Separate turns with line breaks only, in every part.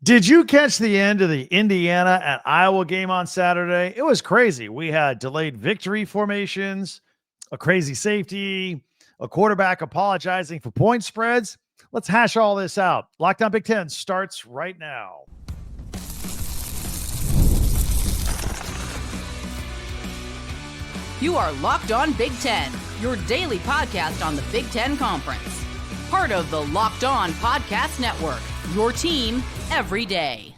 Did you catch the end of the Indiana and Iowa game on Saturday? It was crazy. We had delayed victory formations, a crazy safety, a quarterback apologizing for point spreads. Let's hash all this out. Lockdown Big Ten starts right now.
You are Locked On Big Ten, your daily podcast on the Big Ten Conference. Part of the Locked On Podcast Network, your team every day.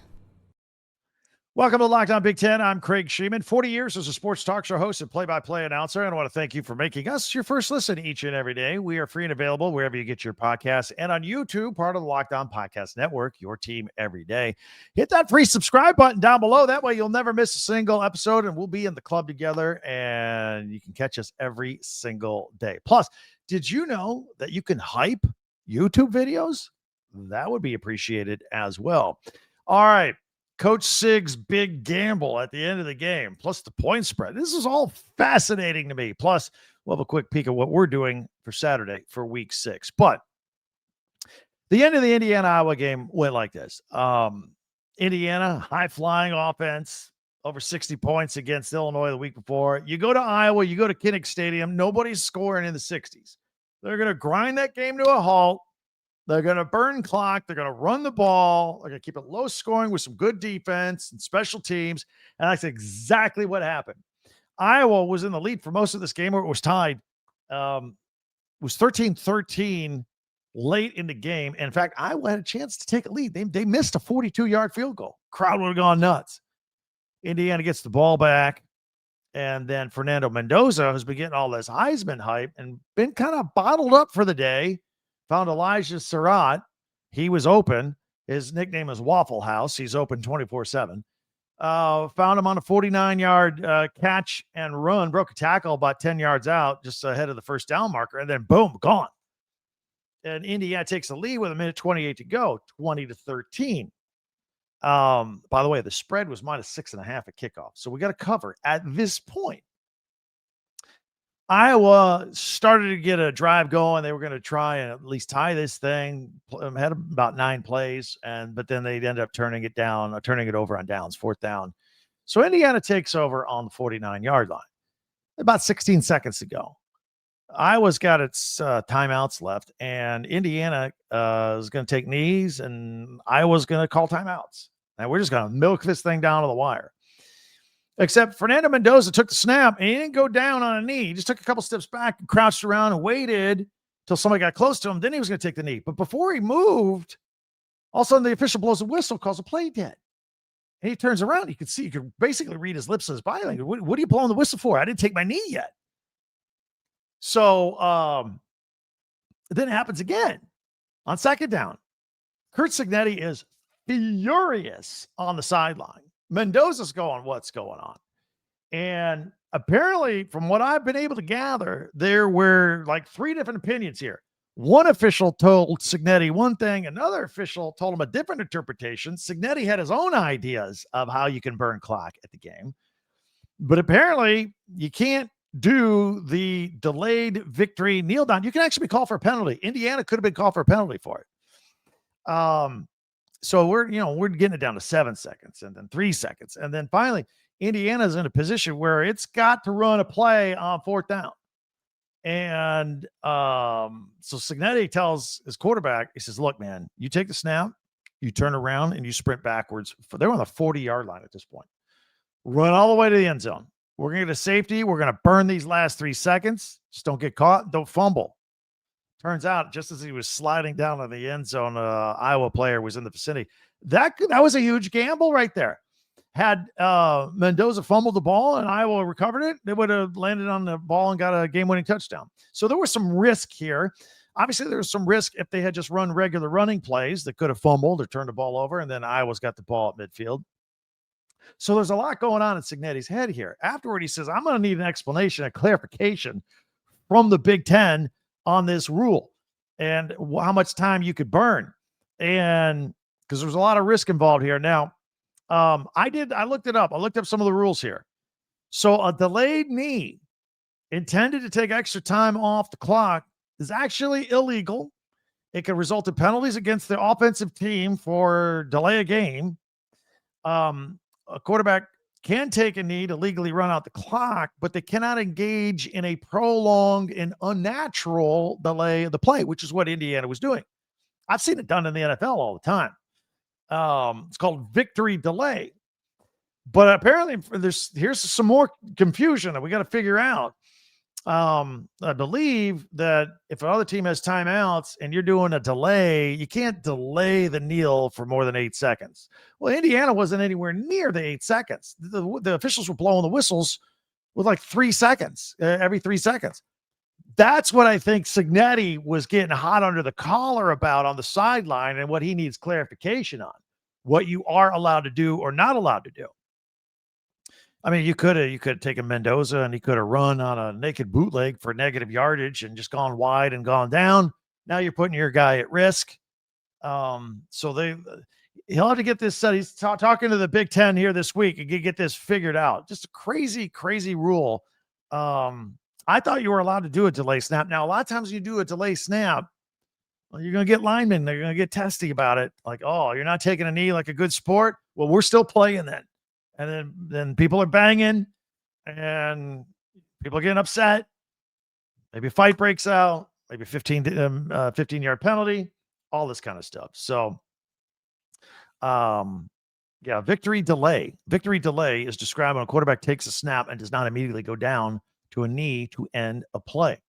Welcome to Locked On Big Ten. I'm Craig Sheeman, 40 years as a sports talk show host and play-by-play announcer. And I want to thank you for making us your first listen each and every day. We are free and available wherever you get your podcasts and on YouTube, part of the Locked On Podcast Network, your team every day. Hit that free subscribe button down below. That way you'll never miss a single episode, and we'll be in the club together, and you can catch us every single day. Plus, did you know that you can hype YouTube videos? That would be appreciated as well. All right. Coach Sig's big gamble at the end of the game, plus the point spread. This is all fascinating to me. Plus, we'll have a quick peek at what we're doing for Saturday for week 6. But the end of the Indiana-Iowa game went like this. Indiana, high-flying offense, over 60 points against Illinois the week before. You go to Iowa, you go to Kinnick Stadium, nobody's scoring in the 60s. They're going to grind that game to a halt. They're going to burn clock. They're going to run the ball. They're going to keep it low scoring with some good defense and special teams. And that's exactly what happened. Iowa was in the lead for most of this game, or it was tied. It was 13-13 late in the game. And in fact, Iowa had a chance to take a lead. They missed a 42-yard field goal. Crowd would have gone nuts. Indiana gets the ball back. And then Fernando Mendoza has been getting all this Heisman hype and been kind of bottled up for the day. Found Elijah Sarrott. He was open. His nickname is Waffle House. He's open 24/7. Found him on a 49-yard catch and run. Broke a tackle about 10 yards out, just ahead of the first down marker. And then, boom, gone. And Indiana takes the lead with a minute 28 to go, 20-13. By the way, the spread was -6.5 at kickoff. So we got to cover at this point. Iowa started to get a drive going. They were going to try and at least tie this thing. Had about 9 plays, but then they ended up turning it over on downs, 4th down. So Indiana takes over on the 49-yard line. About 16 seconds to go. Iowa's got its timeouts left, and Indiana is going to take knees, and Iowa's going to call timeouts. And we're just going to milk this thing down to the wire. Except Fernando Mendoza took the snap, and he didn't go down on a knee. He just took a couple steps back and crouched around and waited till somebody got close to him. Then he was going to take the knee. But before he moved, all of a sudden the official blows a whistle, calls a play dead. And he turns around. You could basically read his lips and his body language. What are you blowing the whistle for? I didn't take my knee yet. So then it happens again on 2nd down. Curt Cignetti is furious on the sideline. Mendoza's going, what's going on? And apparently, from what I've been able to gather, there were like 3 different opinions here. One official told Cignetti one thing. Another official told him a different interpretation. Cignetti had his own ideas of how you can burn clock at the game. But apparently, you can't do the delayed victory kneel down. You can actually be called for a penalty. Indiana could have been called for a penalty for it. So we're getting it down to 7 seconds and then 3 seconds. And then finally, Indiana's in a position where it's got to run a play on 4th down. And so Cignetti tells his quarterback, he says, look, man, you take the snap, you turn around and you sprint backwards. They're on the 40-yard line at this point. Run all the way to the end zone. We're going to get a safety. We're going to burn these last 3 seconds. Just don't get caught. Don't fumble. Turns out, just as he was sliding down to the end zone, Iowa player was in the vicinity. That was a huge gamble right there. Had Mendoza fumbled the ball and Iowa recovered it, they would have landed on the ball and got a game-winning touchdown. So there was some risk here. Obviously, there was some risk if they had just run regular running plays that could have fumbled or turned the ball over, and then Iowa's got the ball at midfield. So there's a lot going on in Cignetti's head here. Afterward, he says, I'm going to need an explanation, a clarification from the Big Ten on this rule and how much time you could burn. And because there's a lot of risk involved here. Now, I looked it up. I looked up some of the rules here. So a delayed knee intended to take extra time off the clock is actually illegal It can result in penalties against the offensive team for delay a game. A quarterback can take a knee to legally run out the clock, but they cannot engage in a prolonged and unnatural delay of the play, which is what Indiana was doing. I've seen it done in the NFL all the time. It's called victory delay. But apparently, here's some more confusion that we got to figure out. I believe that if another team has timeouts and you're doing a delay, you can't delay the kneel for more than 8 seconds. Well, Indiana wasn't anywhere near the 8 seconds. The officials were blowing the whistles with like 3 seconds, every 3 seconds. That's what I think Cignetti was getting hot under the collar about on the sideline, and what he needs clarification on, what you are allowed to do or not allowed to do. I mean, you could have taken Mendoza and he could have run on a naked bootleg for negative yardage and just gone wide and gone down. Now you're putting your guy at risk. So he'll have to get this set. He's talking to the Big Ten here this week and get this figured out. Just a crazy, crazy rule. I thought you were allowed to do a delay snap. Now, a lot of times you do a delay snap, well, you're going to get linemen. They're going to get testy about it. Like, oh, you're not taking a knee like a good sport. Well, we're still playing then. And then people are banging and people are getting upset. Maybe a fight breaks out, maybe 15-yard penalty, all this kind of stuff. So, yeah, victory delay. Victory delay is described when a quarterback takes a snap and does not immediately go down to a knee to end a play.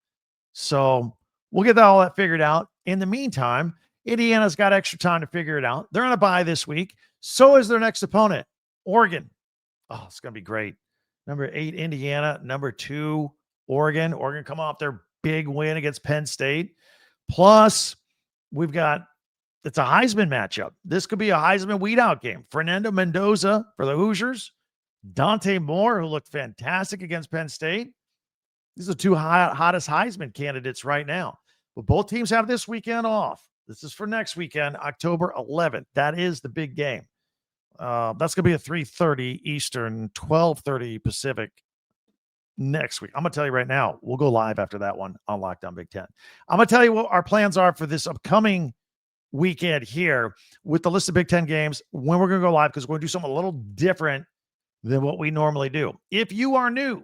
So we'll get all that figured out. In the meantime, Indiana's got extra time to figure it out. They're on a bye this week. So is their next opponent, Oregon. Oh, it's going to be great. Number 8, Indiana. Number 2, Oregon. Oregon come off their big win against Penn State. Plus, it's a Heisman matchup. This could be a Heisman weed-out game. Fernando Mendoza for the Hoosiers. Dante Moore, who looked fantastic against Penn State. These are 2 hottest Heisman candidates right now. But both teams have this weekend off. This is for next weekend, October 11th. That is the big game. That's going to be at 3:30 Eastern, 12:30 Pacific next week. I'm going to tell you right now, we'll go live after that one on Locked On Big Ten. I'm going to tell you what our plans are for this upcoming weekend here with the list of Big Ten games, when we're going to go live, because we're going to do something a little different than what we normally do. If you are new,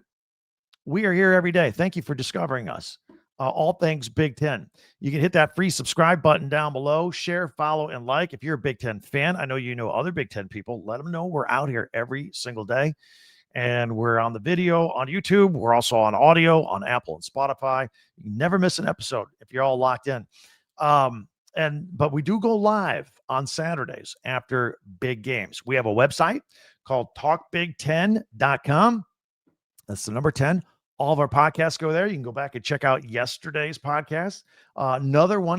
we are here every day. Thank you for discovering us. All things Big Ten. You can hit that free subscribe button down below, share, follow, and like. If you're a Big Ten fan, I know you know other Big Ten people, let them know we're out here every single day. And we're on the video on YouTube. We're also on audio on Apple and Spotify. You never miss an episode if you're all locked in. But we do go live on Saturdays after big games. We have a website called talkbig10.com. That's the number 10. All of our podcasts go there. You can go back and check out yesterday's podcast. A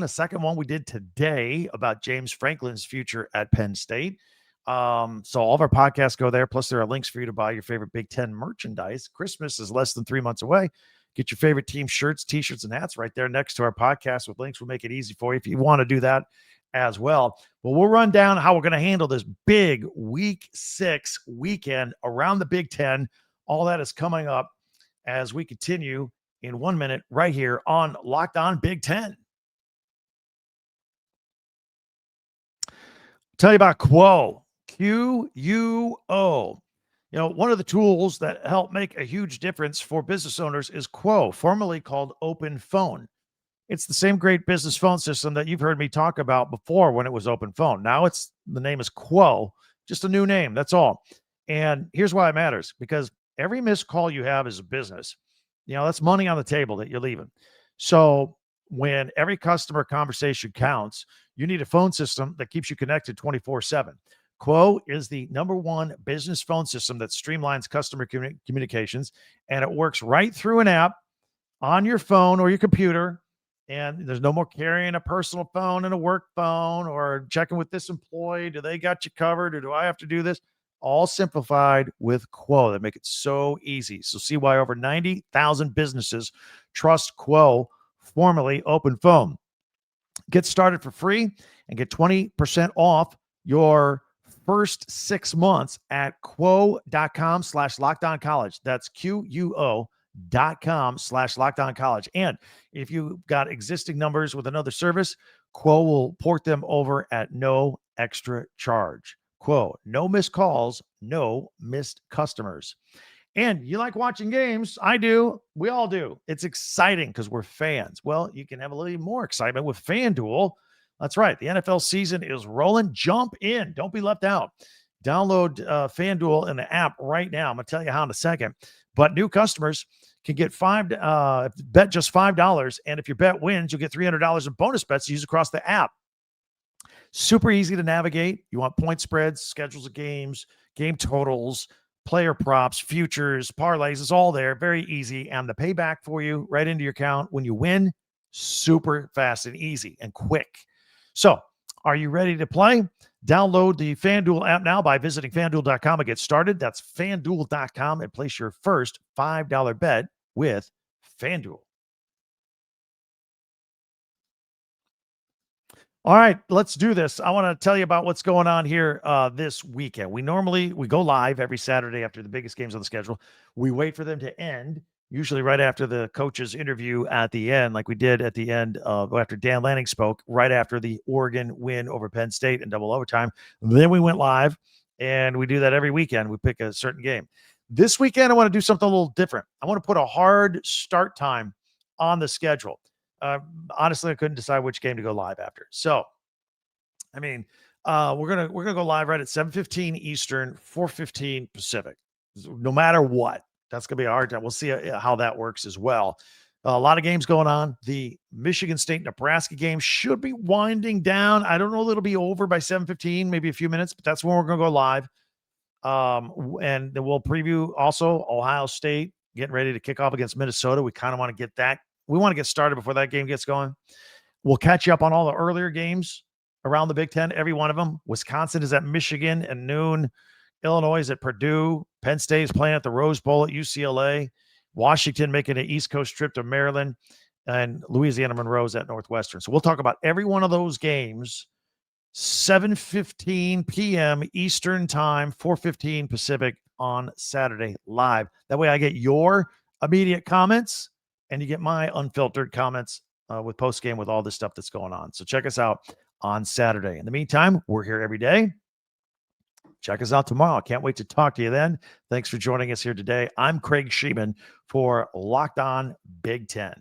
second one we did today about James Franklin's future at Penn State. So all of our podcasts go there. Plus, there are links for you to buy your favorite Big Ten merchandise. Christmas is less than 3 months away. Get your favorite team shirts, T-shirts, and hats right there next to our podcast with links. We'll make it easy for you if you want to do that as well. But we'll run down how we're going to handle this big Week 6 weekend around the Big Ten. All that is coming up as we continue in 1 minute right here on Locked On Big Ten. Tell you about Quo, Q-U-O. You know, one of the tools that help make a huge difference for business owners is Quo, formerly called Open Phone. It's the same great business phone system that you've heard me talk about before when it was Open Phone. Now the name is Quo, just a new name. That's all. And here's why it matters, because every missed call you have is a business. You know, that's money on the table that you're leaving. So when every customer conversation counts, you need a phone system that keeps you connected 24/7. Quo is the #1 business phone system that streamlines customer communications, and it works right through an app on your phone or your computer. And there's no more carrying a personal phone and a work phone or checking with this employee. Do they got you covered, or do I have to do this? All simplified with Quo. They make it so easy. So see why over 90,000 businesses trust Quo, formerly Open Phone. Get started for free and get 20% off your first 6 months at quo.com/lockedoncollege. That's QUO.com/lockedoncollege. And if you've got existing numbers with another service, Quo will port them over at no extra charge. Quo, no missed calls, no missed customers. And you like watching games? I do. We all do. It's exciting because we're fans. Well, you can have a little more excitement with FanDuel. That's right. The NFL season is rolling. Jump in. Don't be left out. Download FanDuel in the app right now. I'm going to tell you how in a second. But new customers can get bet just $5. And if your bet wins, you'll get $300 in bonus bets to use across the app. Super easy to navigate. You want point spreads, schedules of games, game totals, player props, futures, parlays. It's all there. Very easy. And the payback for you right into your account when you win, super fast and easy and quick. So are you ready to play? Download the FanDuel app now by visiting FanDuel.com and get started. That's FanDuel.com and place your first $5 bet with FanDuel. All right, let's do this. I want to tell you about what's going on here this weekend. We go live every Saturday after the biggest games on the schedule. We wait for them to end, usually right after the coach's interview at the end, like we did at the end of after Dan Lanning spoke, right after the Oregon win over Penn State in double overtime. Then we went live, and we do that every weekend. We pick a certain game. This weekend, I want to do something a little different. I want to put a hard start time on the schedule. Honestly, I couldn't decide which game to go live after. So, I mean, we're gonna go live right at 7:15 Eastern, 4:15 Pacific. No matter what, that's gonna be a hard time. We'll see how that works as well. A lot of games going on. The Michigan State Nebraska game should be winding down. I don't know that it'll be over by 7:15, maybe a few minutes, but that's when we're gonna go live. And then we'll preview also Ohio State getting ready to kick off against Minnesota. We kind of want to get that. We want to get started before that game gets going. We'll catch you up on all the earlier games around the Big Ten, every one of them. Wisconsin is at Michigan at noon. Illinois is at Purdue. Penn State is playing at the Rose Bowl at UCLA. Washington making an East Coast trip to Maryland. And Louisiana Monroe's at Northwestern. So we'll talk about every one of those games, 7:15 p.m. Eastern time, 4:15 Pacific on Saturday live. That way I get your immediate comments and you get my unfiltered comments with post-game with all this stuff that's going on. So check us out on Saturday. In the meantime, we're here every day. Check us out tomorrow. I can't wait to talk to you then. Thanks for joining us here today. I'm Craig Sheeman for Locked On Big Ten.